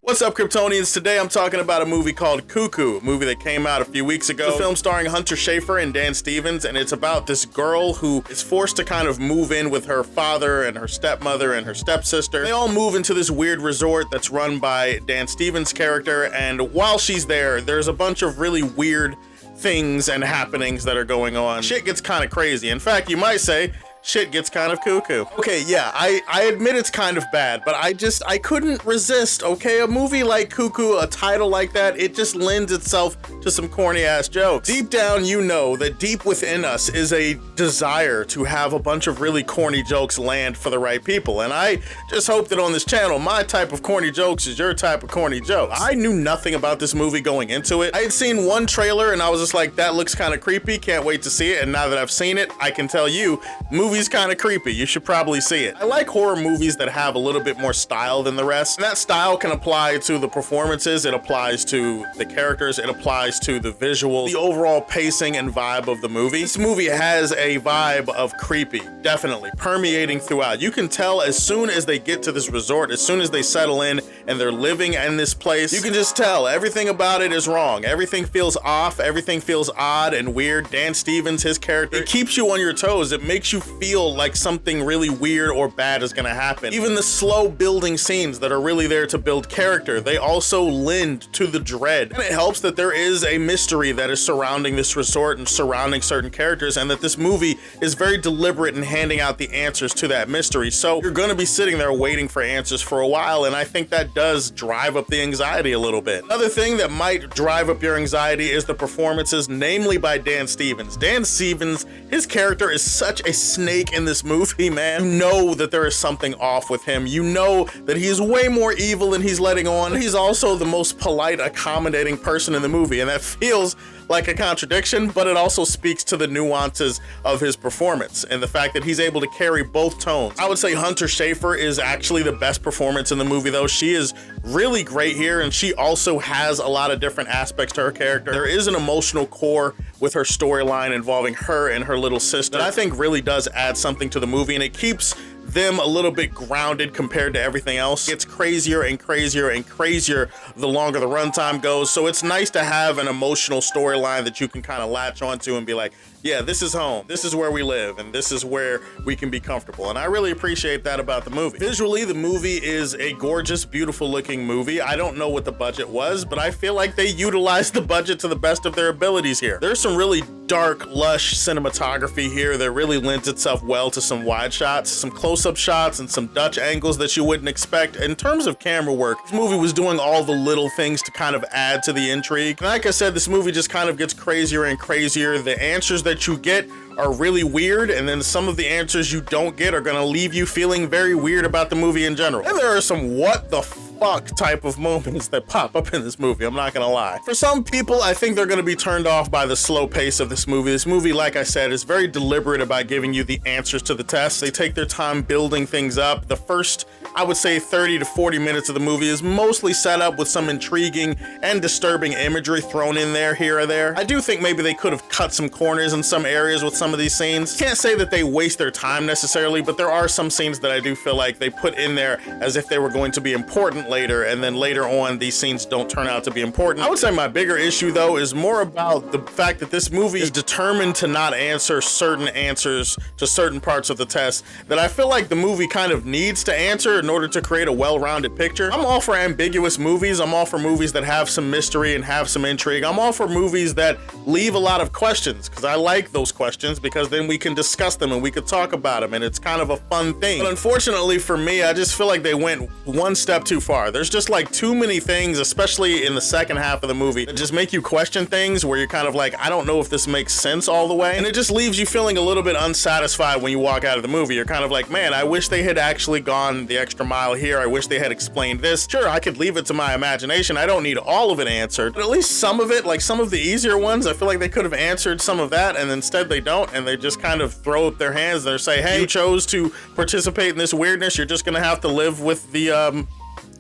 What's up, Kryptonians? Today I'm talking about a movie called Cuckoo, a movie that came out a few weeks ago. It's a film starring Hunter Schafer and Dan Stevens, and it's about this girl who is forced to kind of move in with her father and her stepmother and her stepsister. They all move into this weird resort that's run by Dan Stevens' character, and while she's there, there's a bunch of really weird things and happenings that are going on. Shit gets kind of crazy. In fact, you might say, shit gets kind of cuckoo. Okay, yeah, I admit it's kind of bad, but I couldn't resist, okay? A movie like Cuckoo, a title like that, it just lends itself to some corny ass jokes. Deep down, you know that deep within us is a desire to have a bunch of really corny jokes land for the right people, and I just hope that on this channel, my type of corny jokes is your type of corny jokes. I knew nothing about this movie going into it. I had seen one trailer and I was just like, that looks kind of creepy, can't wait to see it, and now that I've seen it, I can tell you, movie's kind of creepy. You should probably see it. I like horror movies that have a little bit more style than the rest. And that style can apply to the performances, it applies to the characters, it applies to the visuals, the overall pacing and vibe of the movie. This movie has a vibe of creepy, definitely, permeating throughout. You can tell as soon as they get to this resort, as soon as they settle in and they're living in this place, you can just tell everything about it is wrong. Everything feels off, everything feels odd and weird. Dan Stevens, his character, it keeps you on your toes. It makes you feel like something really weird or bad is gonna happen. Even the slow building scenes that are really there to build character, they also lend to the dread. And it helps that there is a mystery that is surrounding this resort and surrounding certain characters, and that this movie is very deliberate in handing out the answers to that mystery. So you're gonna be sitting there waiting for answers for a while, and I think that does drive up the anxiety a little bit. Another thing that might drive up your anxiety is the performances, namely by Dan Stevens. Dan Stevens, his character is such a snake in this movie, man. You know that there is something off with him. You know that he is way more evil than he's letting on. He's also the most polite, accommodating person in the movie, and that feels like a contradiction, but it also speaks to the nuances of his performance and the fact that he's able to carry both tones. I would say Hunter Schafer is actually the best performance in the movie, though. She is really great here, and she also has a lot of different aspects to her character. There is an emotional core with her storyline involving her and her little sister that I think really does add something to the movie, and it keeps them a little bit grounded compared to everything else. It's crazier and crazier and crazier the longer the runtime goes, so it's nice to have an emotional storyline that you can kind of latch onto and be like, yeah, this is home, this is where we live, and this is where we can be comfortable, and I really appreciate that about the movie. Visually, the movie is a gorgeous, beautiful looking movie. I don't know what the budget was, but I feel like they utilized the budget to the best of their abilities here. There's some really dark, lush cinematography here that really lends itself well to some wide shots, some close-up shots, and some Dutch angles that you wouldn't expect. In terms of camera work, this movie was doing all the little things to kind of add to the intrigue. And like I said, this movie just kind of gets crazier and crazier. The answers that you get are really weird, and then some of the answers you don't get are gonna leave you feeling very weird about the movie in general. And there are some what the fuck type of moments that pop up in this movie, I'm not gonna lie. For some people, I think they're gonna be turned off by the slow pace of this movie. This movie, like I said, is very deliberate about giving you the answers to the tests. They take their time building things up. The first, I would say 30 to 40 minutes of the movie is mostly set up with some intriguing and disturbing imagery thrown in there here or there. I do think maybe they could have cut some corners in some areas with some of these scenes. Can't say that they waste their time necessarily, but there are some scenes that I do feel like they put in there as if they were going to be important later, and then later on these scenes don't turn out to be important. I would say my bigger issue, though, is more about the fact that this movie is determined to not answer certain answers to certain parts of the test that I feel like the movie kind of needs to answer in order to create a well-rounded picture. I'm all for ambiguous movies. I'm all for movies that have some mystery and have some intrigue. I'm all for movies that leave a lot of questions, because I like those questions, because then we can discuss them and we could talk about them, and it's kind of a fun thing. But unfortunately for me, I just feel like they went one step too far. There's just like too many things, especially in the second half of the movie, that just make you question things where you're kind of like, I don't know if this makes sense all the way, and it just leaves you feeling a little bit unsatisfied when you walk out of the movie. You're kind of like, man, I wish they had actually gone the extra mile here. I wish they had explained this. Sure, I could leave it to my imagination. I don't need all of it answered, but at least some of it, like some of the easier ones, I feel like they could have answered some of that, and instead they don't, and they just kind of throw up their hands and they say, hey, you chose to participate in this weirdness, you're just gonna have to live with the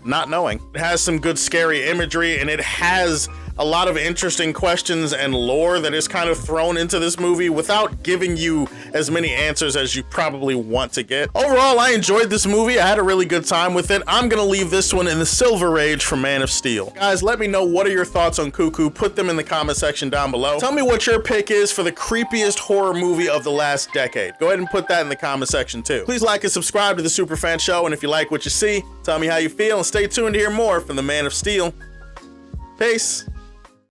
not knowing. It has some good scary imagery, and it has a lot of interesting questions and lore that is kind of thrown into this movie without giving you as many answers as you probably want to get. Overall, I enjoyed this movie. I had a really good time with it. I'm gonna leave this one in the Silver Age for Man of Steel. Guys, let me know, what are your thoughts on Cuckoo? Put them in the comment section down below. Tell me what your pick is for the creepiest horror movie of the last decade. Go ahead and put that in the comment section too. Please like and subscribe to the Superfan Show, and if you like what you see, tell me how you feel, and stay tuned to hear more from the Man of Steel. Peace.